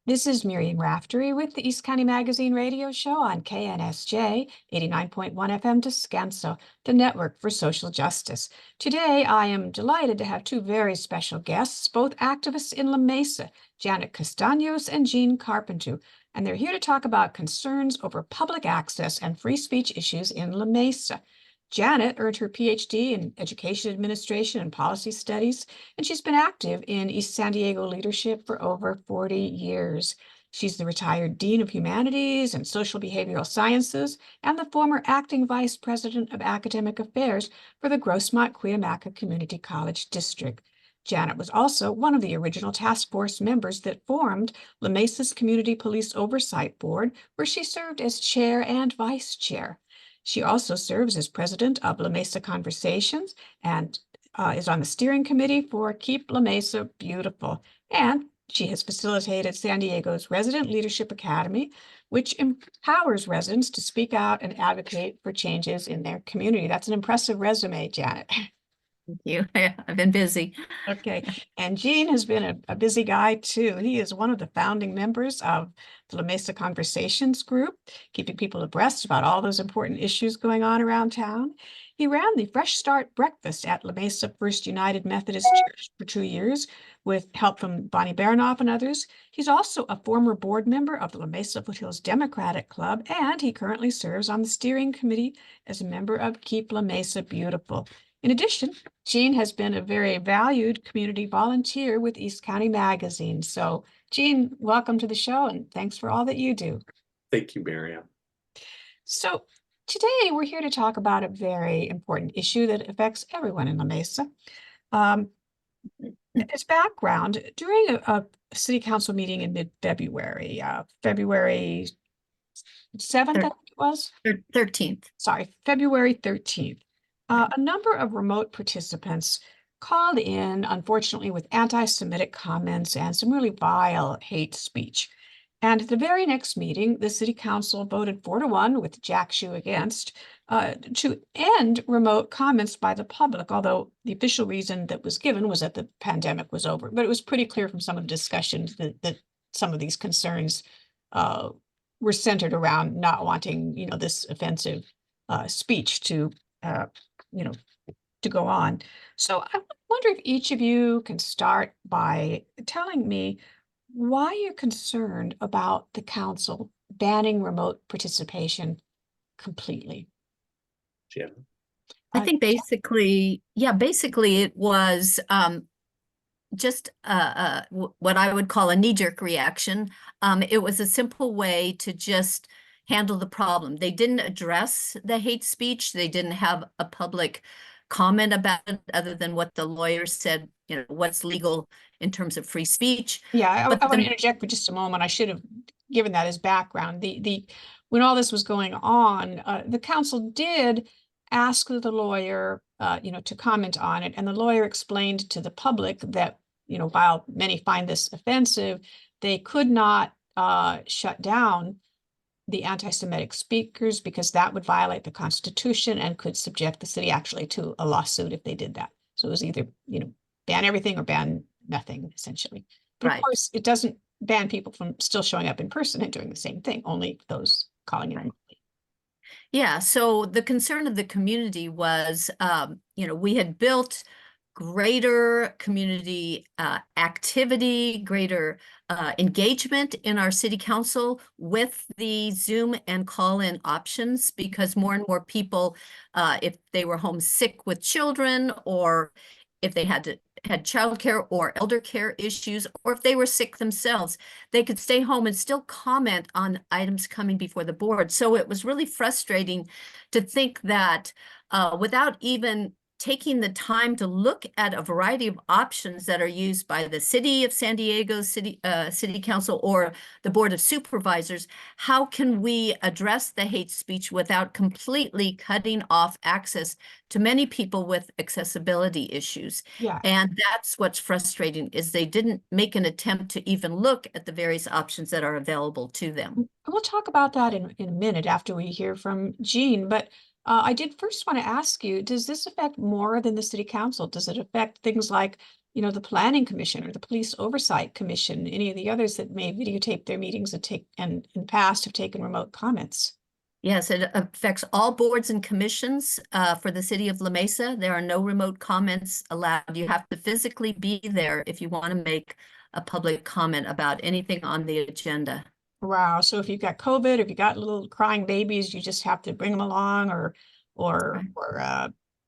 This is Miriam Raftery with the East County Magazine radio show on KNSJ 89.1 FM Descanso, the network for social justice. Today, I am delighted to have two very special guests, both activists in La Mesa, Janet Castanos and Gene Carpenter, and they're here to talk about concerns over public access and free speech issues in La Mesa. Janet earned her PhD in Education Administration and Policy Studies, and she's been active in East San Diego leadership for over 40 years. She's the retired Dean of Humanities and Social Behavioral Sciences and the former acting Vice President of Academic Affairs for the Grossmont-Cuyamaca Community College District. Janet was also one of the original task force members that formed La Mesa's Community Police Oversight Board, where she served as chair and vice chair. She also serves as president of La Mesa Conversations and is on the steering committee for Keep La Mesa Beautiful. And she has facilitated San Diego's Resident Leadership Academy, which empowers residents to speak out and advocate for changes in their community. That's an impressive resume, Janet. Thank you. I've been busy. Okay. And Gene has been a busy guy too. He is one of the founding members of the La Mesa Conversations group, keeping people abreast about all those important issues going on around town. He ran the Fresh Start Breakfast at La Mesa First United Methodist Church for 2 years with help from Bonnie Baranoff and others. He's also a former board member of the La Mesa Foothills Democratic Club, and he currently serves on the steering committee as a member of Keep La Mesa Beautiful. In addition, Gene has been a very valued community volunteer with East County Magazine. So, Gene, welcome to the show, and thanks for all that you do. Thank you, Miriam. So, today we're here to talk about a very important issue that affects everyone in La Mesa. As background, during a city council meeting in mid-February, February 7th, I think it was? 13th. Sorry, February 13th. A number of remote participants called in, unfortunately, with anti-Semitic comments and some really vile hate speech. And at the very next meeting, the city council voted 4-1 with Jack Shue against to end remote comments by the public, although the official reason that was given was that the pandemic was over. But it was pretty clear from some of the discussions that some of these concerns were centered around not wanting, this offensive speech to to go on. So I wonder if each of you can start by telling me why you're concerned about the council banning remote participation completely. Jim? I think basically it was just what I would call a knee-jerk reaction. It was a simple way to just handle the problem. They didn't address the hate speech. They didn't have a public comment about it other than what the lawyer said, what's legal in terms of free speech. Yeah, I want to interject for just a moment. I should have given that as background. When all this was going on, the council did ask the lawyer, to comment on it. And the lawyer explained to the public that, while many find this offensive, they could not shut down the anti-Semitic speakers because that would violate the Constitution and could subject the city actually to a lawsuit if they did that. So it was either, ban everything or ban nothing, essentially. But Right. Of course, it doesn't ban people from still showing up in person and doing the same thing, only those calling in remotely. Yeah, so the concern of the community was, we had built greater community activity, greater engagement in our city council with the Zoom and call-in options, because more and more people, if they were home sick with children, or if they had childcare or elder care issues, or if they were sick themselves, they could stay home and still comment on items coming before the board. So it was really frustrating to think that without even taking the time to look at a variety of options that are used by the city of San Diego City Council or the Board of Supervisors, how can we address the hate speech without completely cutting off access to many people with accessibility issues? Yeah. And that's what's frustrating, is they didn't make an attempt to even look at the various options that are available to them. We'll talk about that in a minute after we hear from Gene, but I did first want to ask you, does this affect more than the city council? Does it affect things like, the Planning Commission or the Police Oversight Commission, any of the others that may videotape their meetings and in the past have taken remote comments. Yes, it affects all boards and commissions for the city of La Mesa. There are no remote comments allowed. You have to physically be there if you want to make a public comment about anything on the agenda. Wow. So if you've got COVID, if you got little crying babies, you just have to bring them along, or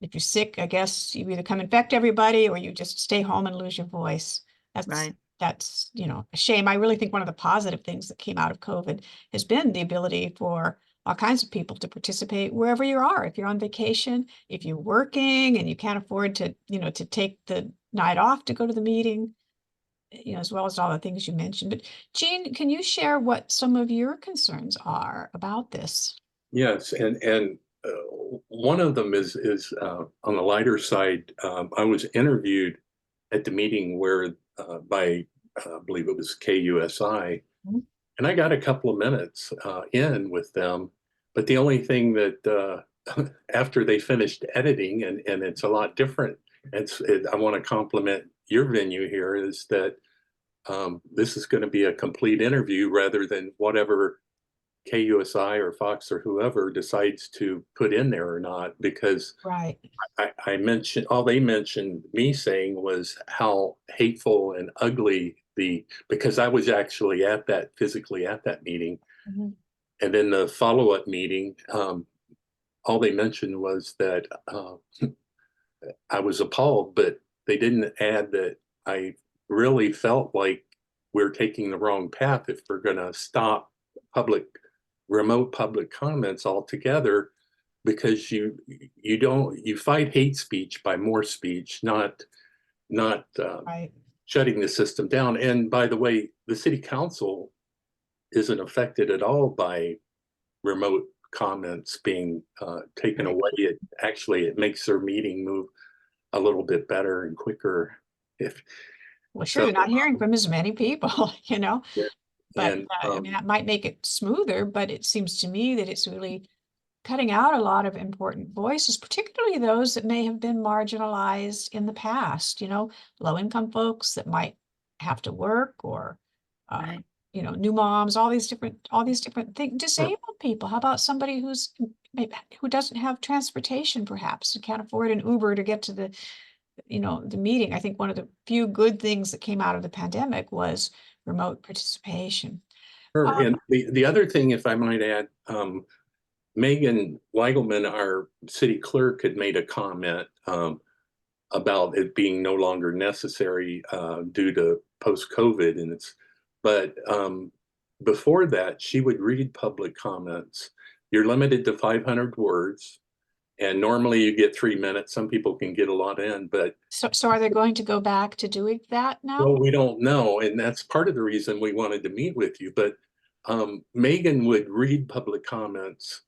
if you're sick, I guess you either come infect everybody or you just stay home and lose your voice. Right. That's, a shame. I really think one of the positive things that came out of COVID has been the ability for all kinds of people to participate wherever you are. If you're on vacation, if you're working and you can't afford to, to take the night off to go to the meeting, as well as all the things you mentioned. But Gene, can you share what some of your concerns are about this? Yes, and one of them is on the lighter side. I was interviewed at the meeting where by I believe it was KUSI, Mhm. and I got a couple of minutes in with them. But the only thing that after they finished editing, and it's a lot different. I want to compliment your venue here, is that this is going to be a complete interview rather than whatever KUSI or Fox or whoever decides to put in there or not, because Right. I mentioned, all they mentioned me saying was how hateful and ugly because I was actually physically at that meeting. Mhm. And then the follow-up meeting, all they mentioned was that I was appalled, but they didn't add that I really felt like we're taking the wrong path if we're going to stop remote public comments altogether, because you fight hate speech by more speech, not Right. shutting the system down. And by the way, the city council isn't affected at all by remote comments being taken Right. away. It makes their meeting move a little bit better and quicker. Well, sure, So, you're not hearing from as many people, yeah, but and I mean, that might make it smoother, but it seems to me that it's really cutting out a lot of important voices, particularly those that may have been marginalized in the past, low-income folks that might have to work, or, Right. new moms, all these different things, disabled people. How about somebody who doesn't have transportation, perhaps, and can't afford an Uber to get to the meeting? I think one of the few good things that came out of the pandemic was remote participation. sure. And the other thing, if I might add, Megan Weigelman, our city clerk, had made a comment about it being no longer necessary due to post-COVID, but before that, she would read public comments. You're limited to 500 words, and normally you get 3 minutes. Some people can get a lot in, but So are they going to go back to doing that now? well, we don't know, and that's part of the reason we wanted to meet with you. But Megan would read public comments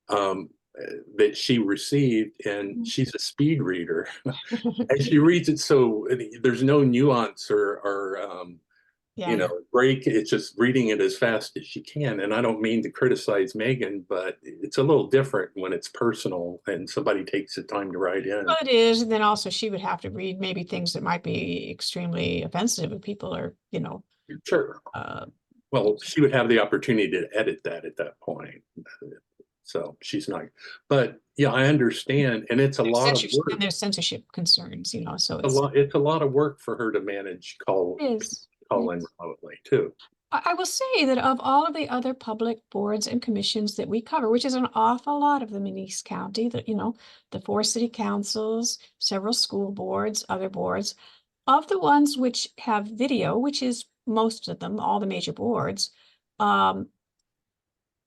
that she received, and she's a speed reader, and she reads it so there's no nuance or Yeah. break. It's just reading it as fast as she can. And I don't mean to criticize Megan, but it's a little different when it's personal and somebody takes the time to write in. Well, it is. And then also she would have to read maybe things that might be extremely offensive if people are, Sure. uh, Well, she would have the opportunity to edit that at that point. So she's not, but yeah, I understand. And it's a there's lot of censorship, work. and there's censorship concerns, so It's a lot of work for her to manage it is. call in remotely too. I will say that of all of the other public boards and commissions that we cover, which is an awful lot of them in East County, the 4 city councils, several school boards, other boards, of the ones which have video, which is most of them, all the major boards,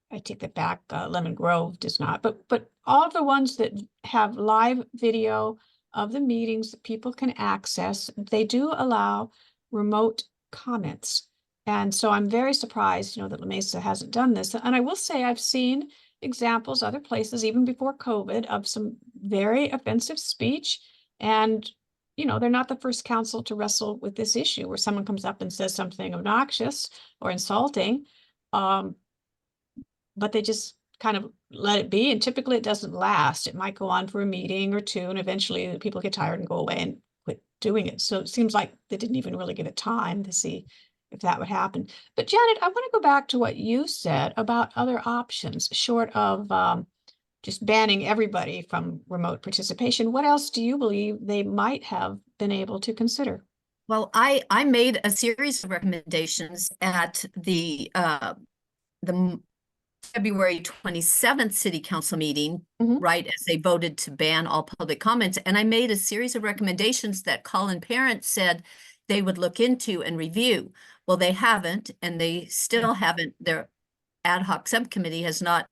I take that back, Lemon Grove does not, but all of the ones that have live video of the meetings that people can access, they do allow remote comments. And so I'm very surprised, that La Mesa hasn't done this. And I will say I've seen examples other places, even before COVID, of some very offensive speech. And, they're not the first council to wrestle with this issue where someone comes up and says something obnoxious or insulting. But they just kind of let it be. And typically it doesn't last. It might go on for a meeting or two, and eventually people get tired and go away and quit doing it. So it seems like they didn't even really give it time to see if that would happen. But Janet, I want to go back to what you said about other options short of just banning everybody from remote participation. What else do you believe they might have been able to consider? Well, I made a series of recommendations at the February 27th City Council meeting, Mhm. right as they voted to ban all public comments. And I made a series of recommendations that Colin Parent said they would look into and review. Well, they haven't, and they still haven't. Their ad hoc subcommittee has not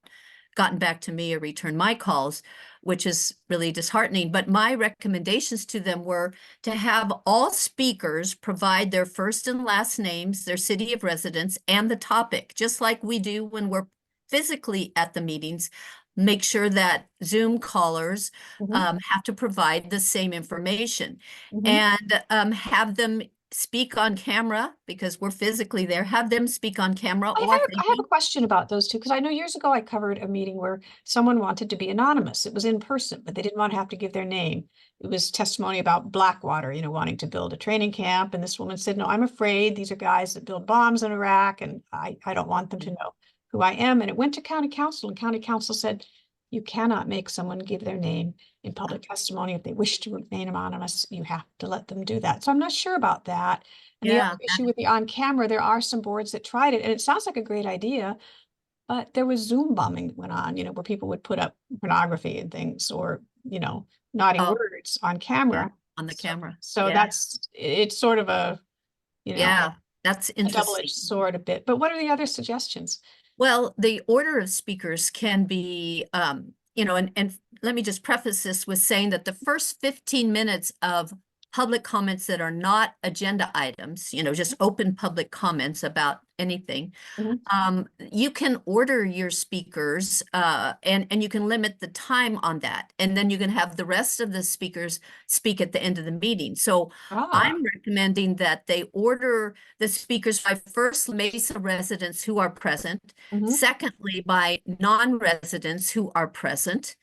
gotten back to me or returned my calls, which is really disheartening. But my recommendations to them were to have all speakers provide their first and last names, their city of residence, and the topic, just like we do when we're physically at the meetings. Make sure that Zoom callers have to provide the same information, and have them speak on camera because we're physically there. Have them speak on camera, or if they I have a question about those two, because I know years ago I covered a meeting where someone wanted to be anonymous. It was in person, but they didn't want to have to give their name. It was testimony about Blackwater, wanting to build a training camp. And this woman said, no, I'm afraid these are guys that build bombs in Iraq, and I don't want them to know who I am. And it went to county council, and county council said, you cannot make someone give their name in public testimony. If they wish to remain anonymous, you have to let them do that. So I'm not sure about that. And the other issue with the on camera, there are some boards that tried it, and it sounds like a great idea, but there was Zoom bombing that went on, where people would put up pornography and things, or, naughty words on camera. on the camera. So Yeah. it's sort of a, Yeah, that's a interesting. double-edged sword a bit. But what are the other suggestions? Well, the order of speakers can be, and let me just preface this with saying that the first 15 minutes of public comments that are not agenda items, just open public comments about anything, you can order your speakers, and you can limit the time on that. And then you can have the rest of the speakers speak at the end of the meeting. So I'm recommending that they order the speakers by first Mesa residents who are present, secondly by non-residents who are present,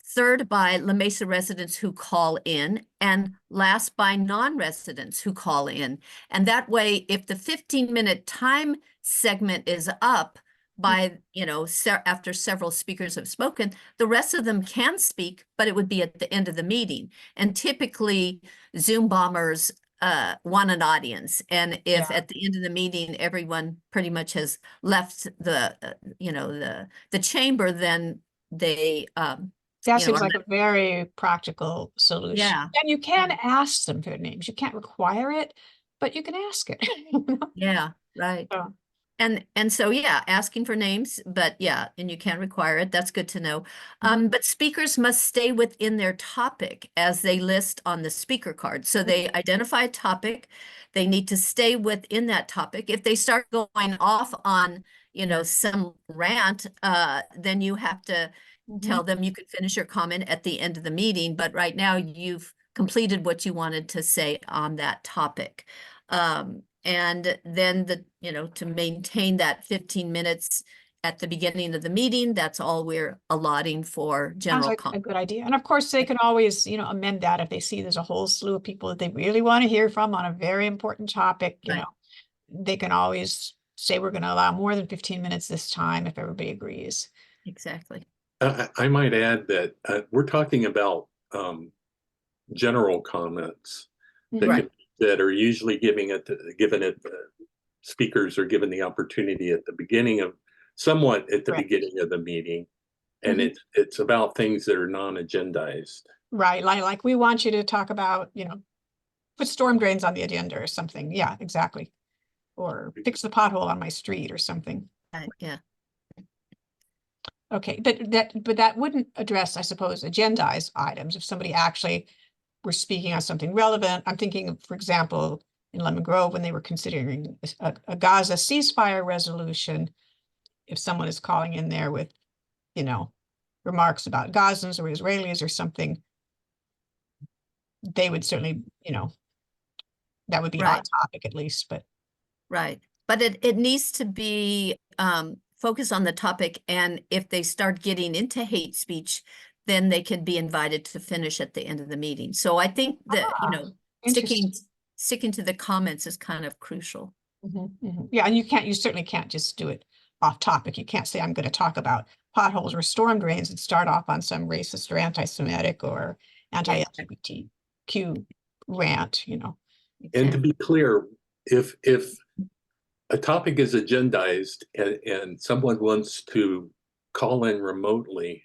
third by La Mesa residents who call in, and last by non-residents who call in. And that way, if the 15-minute time segment is up by, after several speakers have spoken, the rest of them can speak, but it would be at the end of the meeting. And typically, Zoom bombers want an audience. And if at the end of the meeting, everyone pretty much has left the chamber, then they that seems like a very practical solution. Yeah. And you can ask them for their names. You can't require it, but you can ask it. Yeah, right. So, And so, yeah, asking for names, but yeah, and you can require it. That's good to know. But speakers must stay within their topic as they list on the speaker card. So they identify a topic. They need to stay within that topic. If they start going off on, some rant, then you have to tell them you can finish your comment at the end of the meeting. But right now you've completed what you wanted to say on that topic. And then to maintain that 15 minutes at the beginning of the meeting, that's all we're allotting for general sounds like comment. a good idea. And of course, they can always, amend that if they see there's a whole slew of people that they really want to hear from on a very important topic. They can always say we're going to allow more than 15 minutes this time if everybody agrees. Exactly. I might add that we're talking about general comments that are usually given it speakers are given the opportunity at the beginning of the beginning of the meeting, and it's about things that are non-agendized. Right, like we want you to talk about, put storm drains on the agenda or something. Yeah, exactly. Or fix the pothole on my street or something. Yeah. Okay, but that wouldn't address, I suppose, agendized items if somebody actually were speaking on something relevant. I'm thinking of, for example, in Lemon Grove when they were considering a Gaza ceasefire resolution. If someone is calling in there with, remarks about Gazans or Israelis or something, they would certainly, that would be on topic at least. But but it needs to be focus on the topic, and if they start getting into hate speech, then they can be invited to finish at the end of the meeting. So I think that, sticking to the comments is kind of crucial. Yeah, and you certainly can't just do it off topic. You can't say, I'm going to talk about potholes or storm drains and start off on some racist or anti-Semitic or anti-LGBTQ rant, you know. And to be clear, if a topic is agendized and someone wants to call in remotely,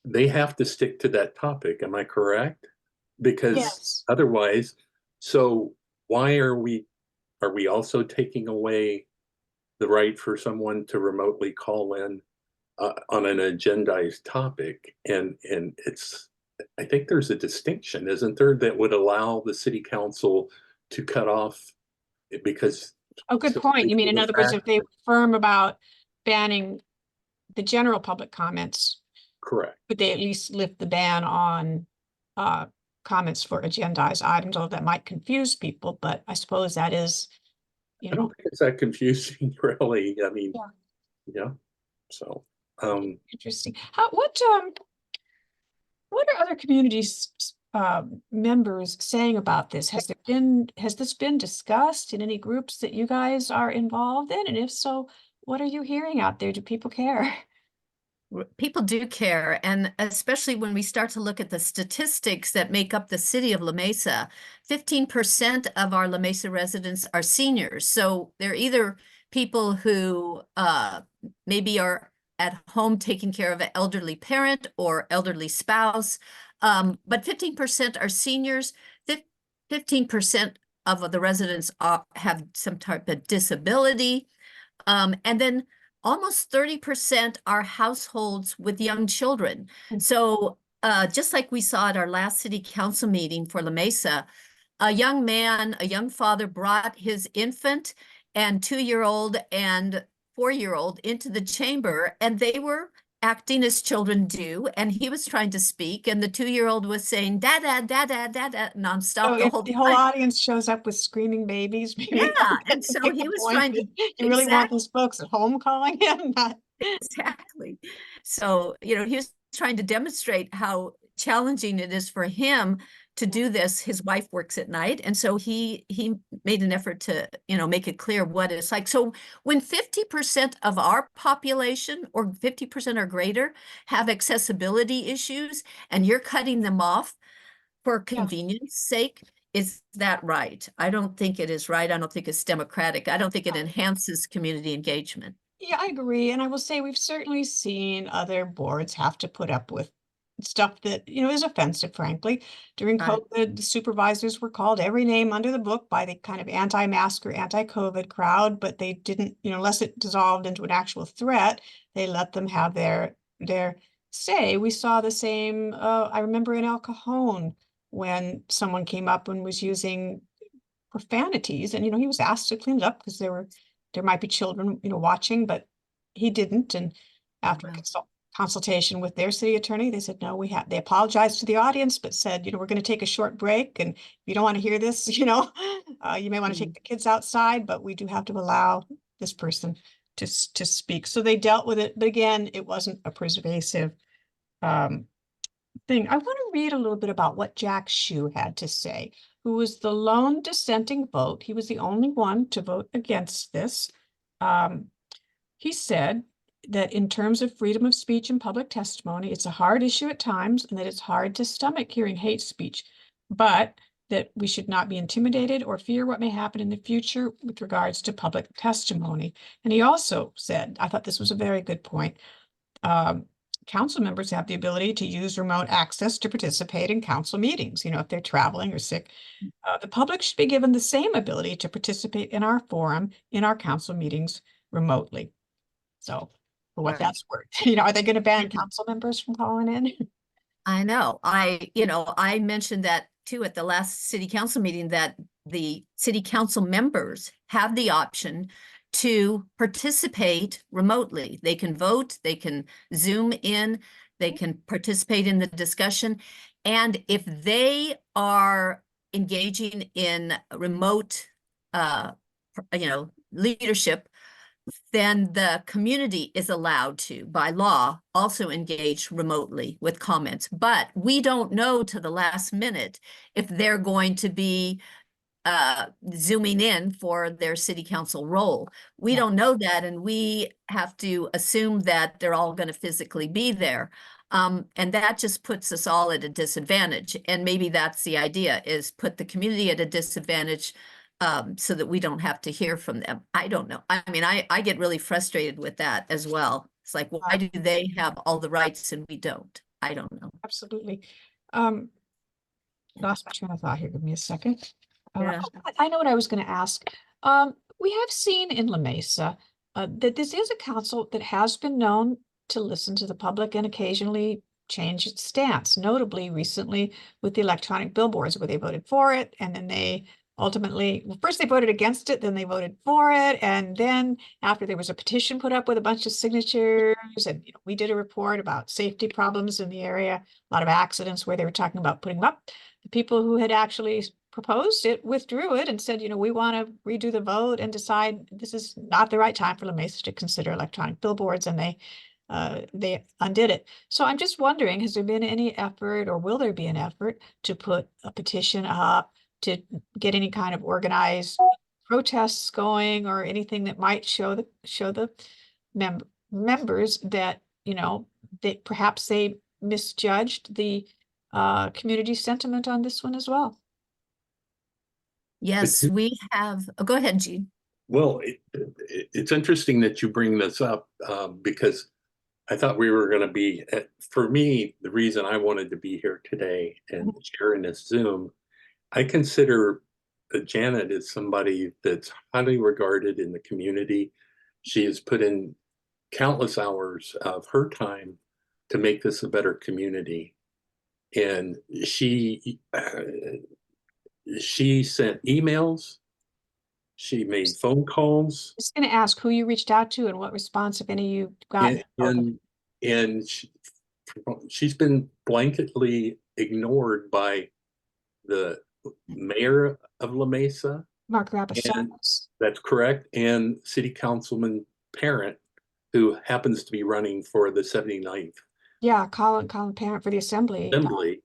they have to stick to that topic. Am I correct? Because otherwise, so why are we also taking away the right for someone to remotely call in on an agendized topic? And I think there's a distinction, isn't there, that would allow the city council to cut off because. Oh, good point. You mean, in other words, if they were firm about banning the general public comments, correct, would they at least lift the ban on comments for agendized items? Although that might confuse people, but I suppose that is, you know. I don't think it's that confusing, really. I mean, yeah. So, interesting. What are other communities members saying about this? Has this been discussed in any groups that you guys are involved in? And if so, what are you hearing out there? Do people care? People do care, and especially when we start to look at the statistics that make up the city of La Mesa, 15% of our La Mesa residents are seniors. So they're either people who maybe are at home taking care of an elderly parent or elderly spouse, but 15% are seniors. 15% of the residents have some type of disability, and then almost 30% are households with young children. So just like we saw at our last city council meeting for La Mesa, a young father brought his infant and 2-year-old and 4-year-old into the chamber, and they were acting as children do, and he was trying to speak, and the 2-year-old was saying dada dada dada nonstop. So the whole audience shows up with screaming babies, maybe. And so he was trying to. You really want these folks at home calling him? Exactly. So, he was trying to demonstrate how challenging it is for him to do this. His wife works at night, and so he made an effort to, make it clear what it's like. So when 50% of our population or 50% or greater have accessibility issues, and you're cutting them off for convenience sake, is that right? I don't think it is right. I don't think it's democratic. I don't think it enhances community engagement. Yeah, I agree. And I will say we've certainly seen other boards have to put up with stuff that, is offensive, frankly. During COVID, the supervisors were called every name under the book by the kind of anti-mask or anti-COVID crowd, but they didn't, unless it dissolved into an actual threat, they let them have their say. We saw the same, I remember in El Cajon when someone came up and was using profanities, and, he was asked to clean it up because there might be children, watching, but he didn't. And after consultation with their city attorney, they said, no, they apologized to the audience, but said, we're going to take a short break. And if you don't want to hear this, you may want to take the kids outside, but we do have to allow this person to speak. So they dealt with it. But again, it wasn't a pervasive thing. I want to read a little bit about what Jack Shue had to say, who was the lone dissenting vote. He was the only one to vote against this. He said that in terms of freedom of speech and public testimony, it's a hard issue at times, and that it's hard to stomach hearing hate speech, but that we should not be intimidated or fear what may happen in the future with regards to public testimony. And he also said, I thought this was a very good point, council members have the ability to use remote access to participate in council meetings, if they're traveling or sick. The public should be given the same ability to participate in our forum, in our council meetings remotely. So for what that's worth, are they going to ban council members from calling in? I know. I mentioned that too at the last city council meeting, that the city council members have the option to participate remotely. They can vote, they can Zoom in, they can participate in the discussion. And if they are engaging in remote, leadership, then the community is allowed to, by law, also engage remotely with comments. But we don't know to the last minute if they're going to be zooming in for their city council role. We don't know that, and we have to assume that they're all going to physically be there. And that just puts us all at a disadvantage. And maybe that's the idea, is put the community at a disadvantage so that we don't have to hear from them. I don't know. I mean, I get really frustrated with that as well. It's like, why do they have all the rights and we don't? I don't know. Absolutely. Lost my train of thought here. Give me a second. Yeah. I know what I was going to ask. We have seen in La Mesa that this is a council that has been known to listen to the public and occasionally change its stance, notably recently with the electronic billboards, where they voted for it, and then they ultimately, well, first they voted against it, then they voted for it, and then after there was a petition put up with a bunch of signatures, and we did a report about safety problems in the area, a lot of accidents where they were talking about putting them up. The people who had actually proposed it withdrew it and said, we want to redo the vote and decide this is not the right time for La Mesa to consider electronic billboards, and they undid it. So I'm just wondering, has there been any effort, or will there be an effort to put a petition up to get any kind of organized protests going, or anything that might show the members that that perhaps they misjudged the community sentiment on this one as well? Yes, we have. Oh, go ahead, Gene. Well, it's interesting that you bring this up because I thought we were going to be, for me, the reason I wanted to be here today and share in this Zoom, I consider Janet as somebody that's highly regarded in the community. She has put in countless hours of her time to make this a better community. And she sent emails, she made phone calls. I was going to ask who you reached out to and what response, if any, you got. And she's been blanketly ignored by the mayor of La Mesa, Mark Rappaccini. That's correct, and city councilman Parent, who happens to be running for the 79th. Yeah, Colin Parent for the assembly.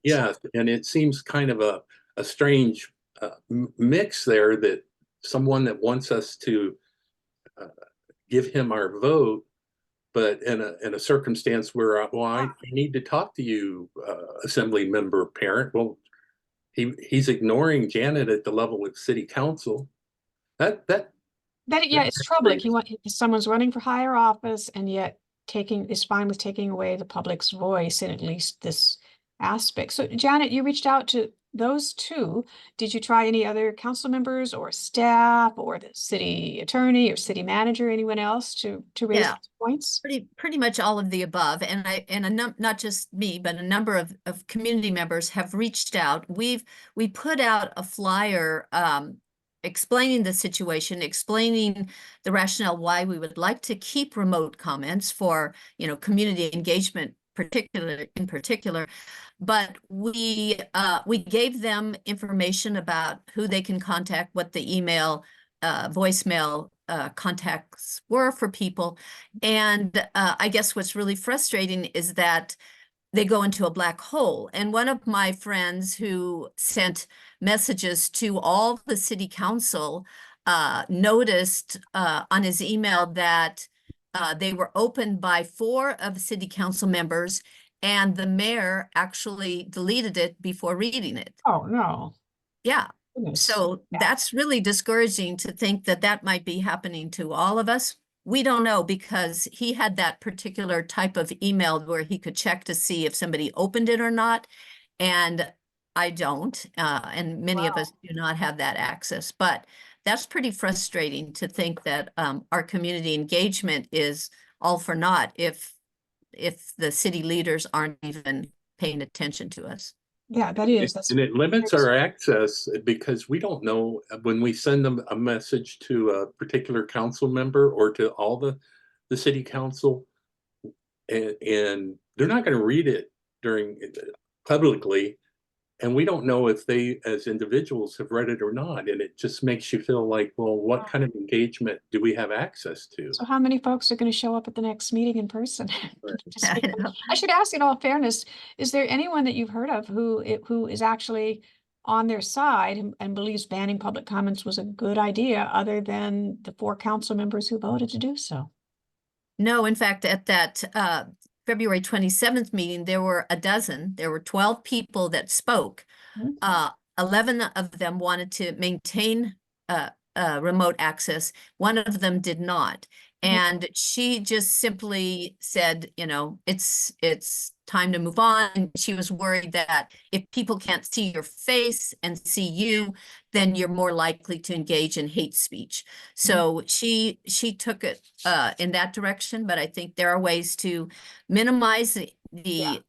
Yeah, and it seems kind of a strange mix there, that someone that wants us to give him our vote, but in a circumstance where, well, I need to talk to you, assembly member Parent. Well, he's ignoring Janet at the level of city council. It's troubling. Someone's running for higher office, and yet is fine with taking away the public's voice in at least this aspect. So Janet, you reached out to those two. Did you try any other council members or staff or the city attorney or city manager, anyone else to raise those points? Pretty much all of the above. And not just me, but a number of community members have reached out. We put out a flyer explaining the situation, explaining the rationale why we would like to keep remote comments for, community engagement in particular. But we gave them information about who they can contact, what the email, voicemail contacts were for people. And I guess what's really frustrating is that they go into a black hole. And one of my friends who sent messages to all the city council noticed on his email that they were opened by 4 of the city council members, and the mayor actually deleted it before reading it. Oh, no. Yeah. So that's really discouraging to think that that might be happening to all of us. We don't know, because he had that particular type of email where he could check to see if somebody opened it or not. And I don't, and many of us do not have that access. But that's pretty frustrating to think that our community engagement is all for naught if the city leaders aren't even paying attention to us. Yeah, that is. And it limits our access, because we don't know when we send them a message to a particular council member or to all the city council, and they're not going to read it publicly, and we don't know if they, as individuals, have read it or not. And it just makes you feel like, well, what kind of engagement do we have access to? So how many folks are going to show up at the next meeting in person? Right. Just I because- know. I should ask, in all fairness, is there anyone that you've heard of who is actually on their side and believes banning public comments was a good idea, other than the 4 council members who voted to do so? No, in fact, at that February 27th meeting, there were 12 people that spoke. Mhm. 11 of them wanted to maintain remote access. One of them did not. And she just simply said, you know, it's time to move on. She was worried that if people can't see your face and see you, then you're more likely to engage in hate speech. So she took it in that direction, but I think there are ways to minimize the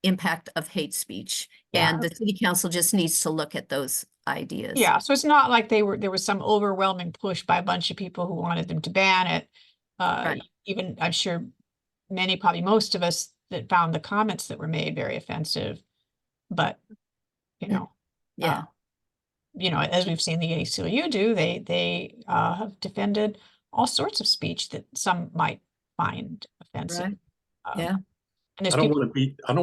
impact of hate speech. Yeah. And the city council just needs to look at those ideas. Yeah, so it's not like there was some overwhelming push by a bunch of people who wanted them to ban it. Right. Even, I'm sure probably most of us that found the comments that were made very offensive. But, you know, Yeah. As we've seen the ACLU do, they have defended all sorts of speech that some might find offensive. Right. Um, Yeah. And there's I don't people,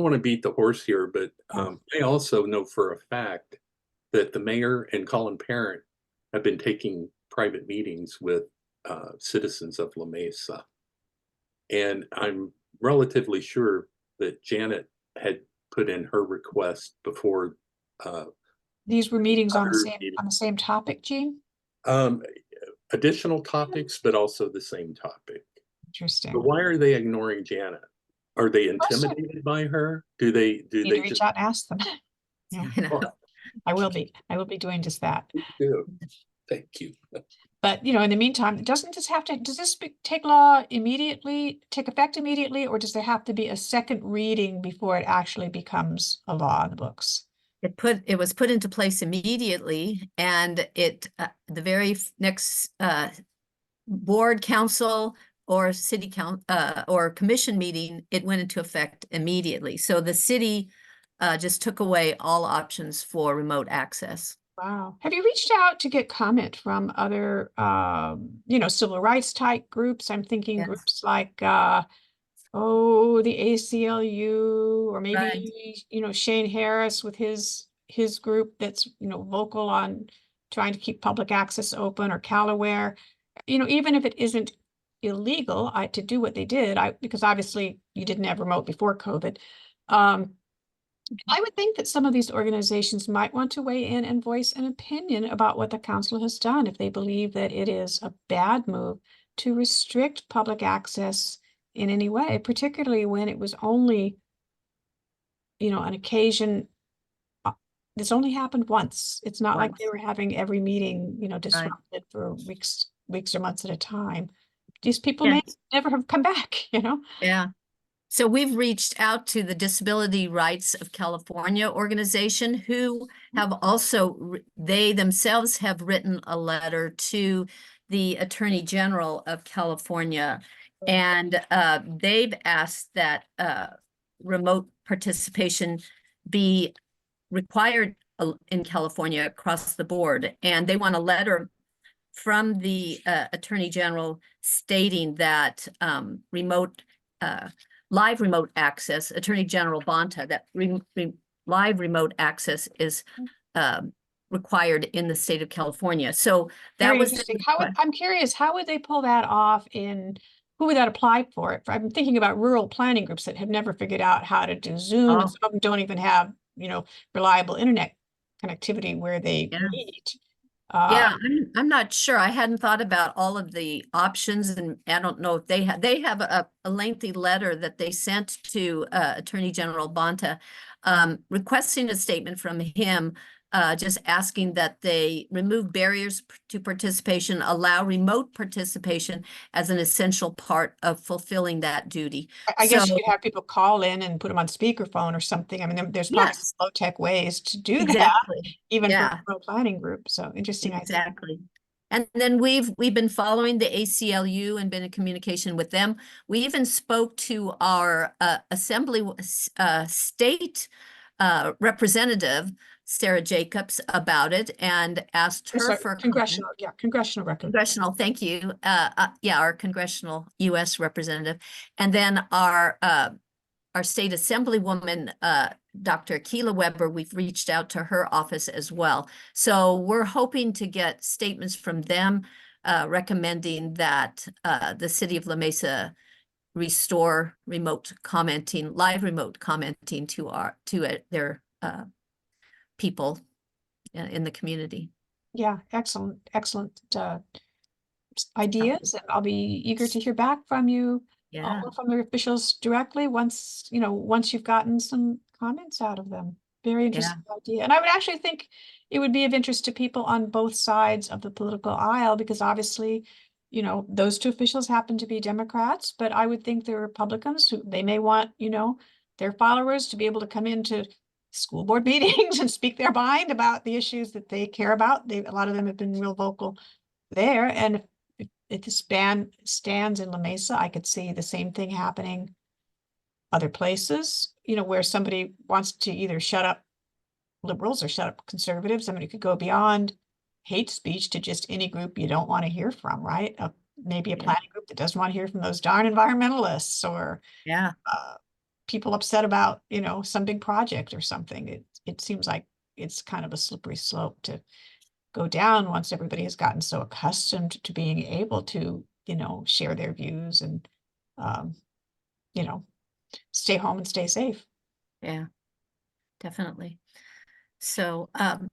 want to beat the horse here, but Yeah. I also know for a fact that the mayor and Colin Parent have been taking private meetings with citizens of La Mesa. And I'm relatively sure that Janet had put in her request before these were meetings on the other same meetings. topic, Gene. Um, additional topics, but also the same topic. Interesting. But why are they ignoring Janet? Are they Question. intimidated by her? Do they Need to reach just out and ask them. Yeah, I know. I will be doing just that. do? Thank you. But, in the meantime, does this take effect immediately, or does there have to be a second reading before it actually becomes a law in the books? It was put into place immediately, and the very next board, council, or city council or commission meeting, it went into effect immediately. So the city just took away all options for remote access. Wow. Have you reached out to get comment from other, civil rights type groups? I'm thinking Yes. groups like, the ACLU, or maybe, Shane Harris with his group that's, vocal on trying to keep public access open, or Calaware, even if it isn't illegal to do what they did, because obviously you didn't have remote before COVID. I would think that some of these organizations might want to weigh in and voice an opinion about what the council has done, if they believe that it is a bad move to restrict public access in any way, particularly when it was only, an occasion. This only happened once. It's not like they were having every meeting, disrupted for weeks or months at a time. These people may never have come back, Yeah. So we've reached out to the Disability Rights of California organization, who have also, they themselves have written a letter to the Attorney General of California. And they've asked that remote participation be required in California across the board. And they want a letter from the Attorney General stating that live remote access, Attorney General Bonta, that live remote access is required in the state of California. So that Very was interesting. I'm curious, how would they pull that off who would that apply for it? I'm thinking about rural planning groups that have never figured out how to do Zoom, and some of them don't even have, reliable internet connectivity where they meet. Yeah, I'm not sure. I hadn't thought about all of the options, and I don't know if they have a lengty letter that they sent to Attorney General Bonta, requesting a statement from him, just asking that they remove barriers to participation, allow remote participation as an essential part of fulfilling that duty. I guess you could have people call in and put them on speakerphone or something. I mean, there's probably some low-tech ways to do that, even for a rural planning group. So interesting. Exactly. And then we've been following the ACLU and been in communication with them. We even spoke to our assembly state representative Sarah Jacobs about it and asked her Sorry, for a comment. congressional record. Congressional, thank you. Yeah, our congressional U.S. representative, and then our state assemblywoman, Dr. Keela Weber. We've reached out to her office as well. So we're hoping to get statements from them recommending that the city of La Mesa restore live remote commenting to their people in the community. Yeah, excellent ideas, and I'll be eager to hear back from you, Yeah, from the officials directly once you've gotten some comments out of them. Very interesting idea. And I would actually think it would be of interest to people on both sides of the political aisle, because obviously, those two officials happen to be Democrats, but I would think the Republicans, who they may want, their followers to be able to come into school board meetings and speak their mind about the issues that they care about. A lot of them have been real vocal there. And if this ban stands in La Mesa, I could see the same thing happening other places, where somebody wants to either shut up liberals or shut up conservatives. I mean, it could go beyond hate speech to just any group you don't want to hear from, right? Maybe a planning group that doesn't want to hear from those darn environmentalists, or people upset about, some big project or something. It seems like it's kind of a slippery slope to go down once everybody has gotten so accustomed to being able to, share their views and, stay home and stay safe. Yeah, definitely. So,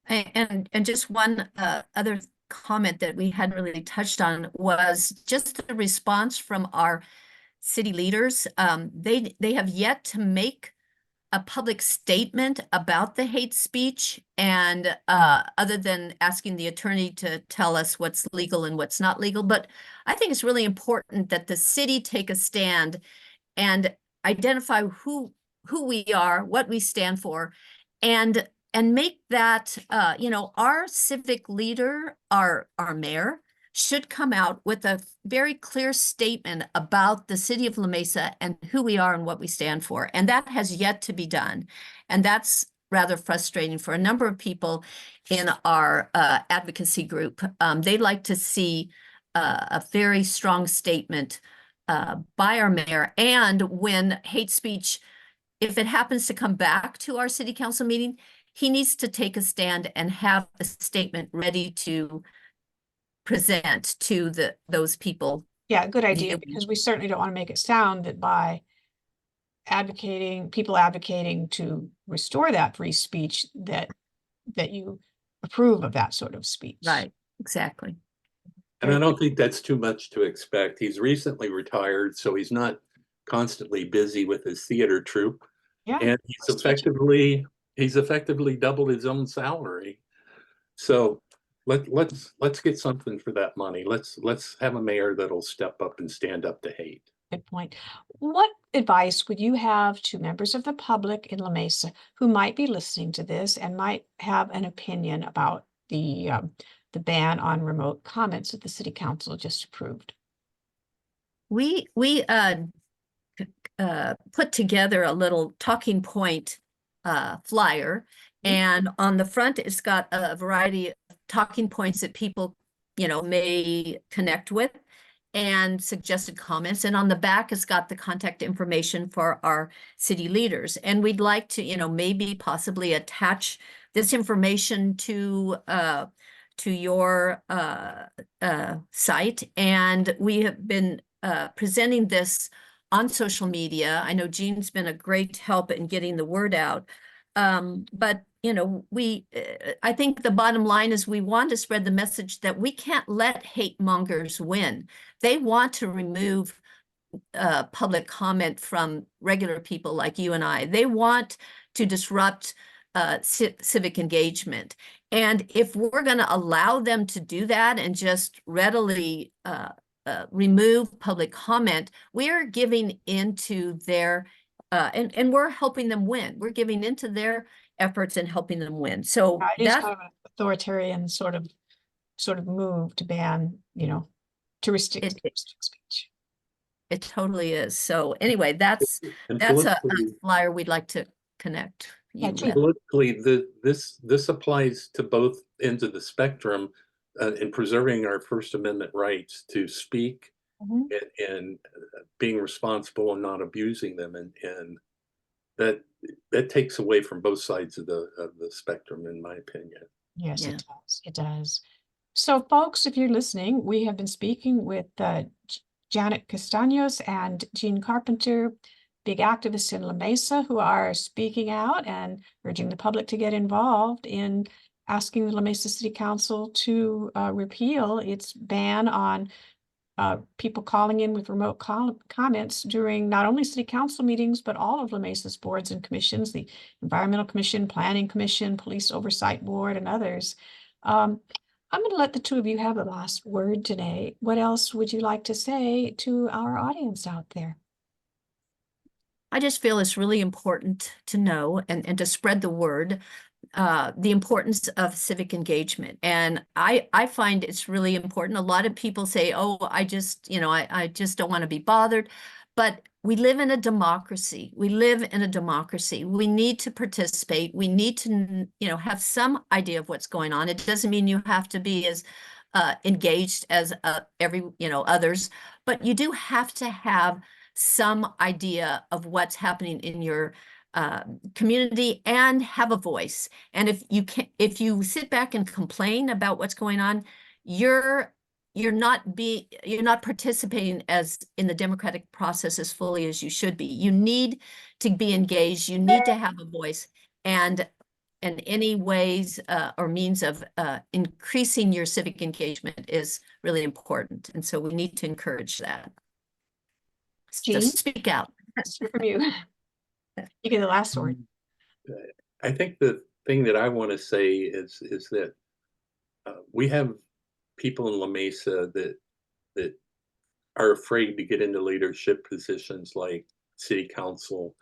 and just one other comment that we hadn't really touched on was just the response from our city leaders. They have yet to make a public statement about the hate speech, and other than asking the attorney to tell us what's legal and what's not legal. But I think it's really important that the city take a stand and identify who we are, what we stand for, and make that our civic leader, our mayor, should come out with a very clear statement about the city of La Mesa and who we are and what we stand for. And that has yet to be done. And that's rather frustrating for a number of people in our advocacy group. They'd like to see a very strong statement by our mayor. And when hate speech, if it happens to come back to our city council meeting, he needs to take a stand and have a statement ready to present to those people. Yeah, good idea, because we certainly don't want to make it sound that by people advocating to restore that free speech, that you approve of that sort of speech. Right, exactly. And I don't think that's too much to expect. He's recently retired, so he's not constantly busy with his theater troupe. Yeah. And he's effectively doubled his own salary. So let's get something for that money. Let's have a mayor that'll step up and stand up to hate. Good point. What advice would you have to members of the public in La Mesa who might be listening to this and might have an opinion about the ban on remote comments that the city council just approved? We put together a little talking point flyer, and on the front it's got a variety of talking points that people may connect with and suggested comments, and on the back it's got the contact information for our city leaders. And we'd like to maybe possibly attach this information to your site, and we have been presenting this on social media. I know Gene's been a great help in getting the word out. But I think the bottom line is we want to spread the message that we can't let hate mongers win. They want to remove public comment from regular people like you and I. They want to disrupt civic engagement. And if we're going to allow them to do that and just readily remove public comment, we're giving into their and we're helping them win. We're giving into their efforts and helping them win. So it is kind of an authoritarian sort of move to ban, to restrict speech. It totally is. So anyway, that's a flyer we'd like to connect. Yeah, you Gene. Politically, this applies to both ends of the spectrum in preserving our First Amendment rights to speak Mhm. and being responsible and not abusing them, and that takes away from both sides of the spectrum, in my opinion. Yes, Yeah. it does. It does. So, folks, if you're listening, we have been speaking with Janet Castanos and Gene Carpenter, big activists in La Mesa, who are speaking out and urging the public to get involved in asking the La Mesa City Council to repeal its ban on people calling in with remote comments during not only city council meetings, but all of La Mesa's boards and commissions, the Environmental Commission, Planning Commission, Police Oversight Board, and others. I'm going to let the two of you have the last word today. What else would you like to say to our audience out there? I just feel it's really important to know and to spread the word, the importance of civic engagement. And I find it's really important. A lot of people say, oh, I just don't want to be bothered. But we live in a democracy. We live in a democracy. We need to participate. We need to, have some idea of what's going on. It doesn't mean you have to be as engaged as others, but you do have to have some idea of what's happening in your community and have a voice. And if you sit back and complain about what's going on, you're not participating as in the democratic process as fully as you should be. You need to be engaged. You need to have a voice, and any ways or means of increasing your civic engagement is really important. And so we need to encourage that. So Gene? speak out. Let's hear from you. You get the last word. I think the thing that I want to say is that we have people in La Mesa that are afraid to get into leadership positions like city council,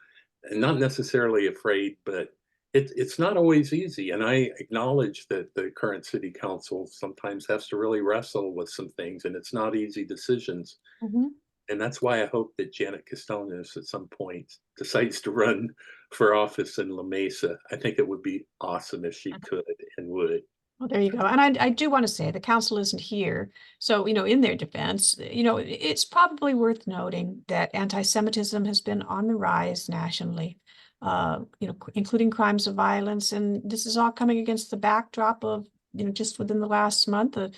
and not necessarily afraid, but it's not always easy. And I acknowledge that the current city council sometimes has to really wrestle with some things, and it's not easy decisions. Mhm. And that's why I hope that Janet Castanos at some point decides to run for office in La Mesa. I think it would be awesome if she could and would. Well, there you go. And I do want to say the council isn't here. So, in their defense, it's probably worth noting that anti-Semitism has been on the rise nationally, including crimes of violence. And this is all coming against the backdrop of, just within the last month, a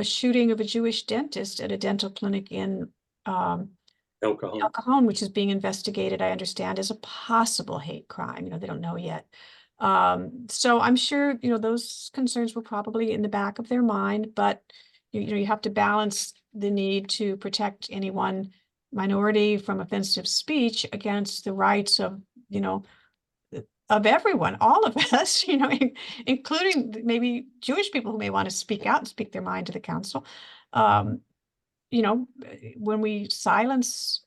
shooting of a Jewish dentist at a dental clinic in El Cajon, which is being investigated, I understand, as a possible hate crime. They don't know yet. So I'm sure, those concerns were probably in the back of their mind, but you have to balance the need to protect any one minority from offensive speech against the rights of everyone, all of us, including maybe Jewish people who may want to speak out and speak their mind to the council. When we silence,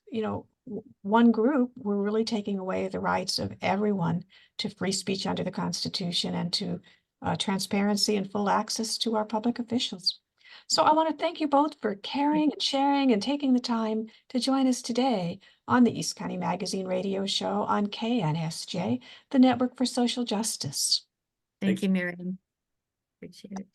one group, we're really taking away the rights of everyone to free speech under the Constitution and to transparency and full access to our public officials. So I want to thank you both for caring and sharing and taking the time to join us today on the East County Magazine radio show on KNSJ, the Network for Social Justice. Thank you, Miriam. Appreciate it.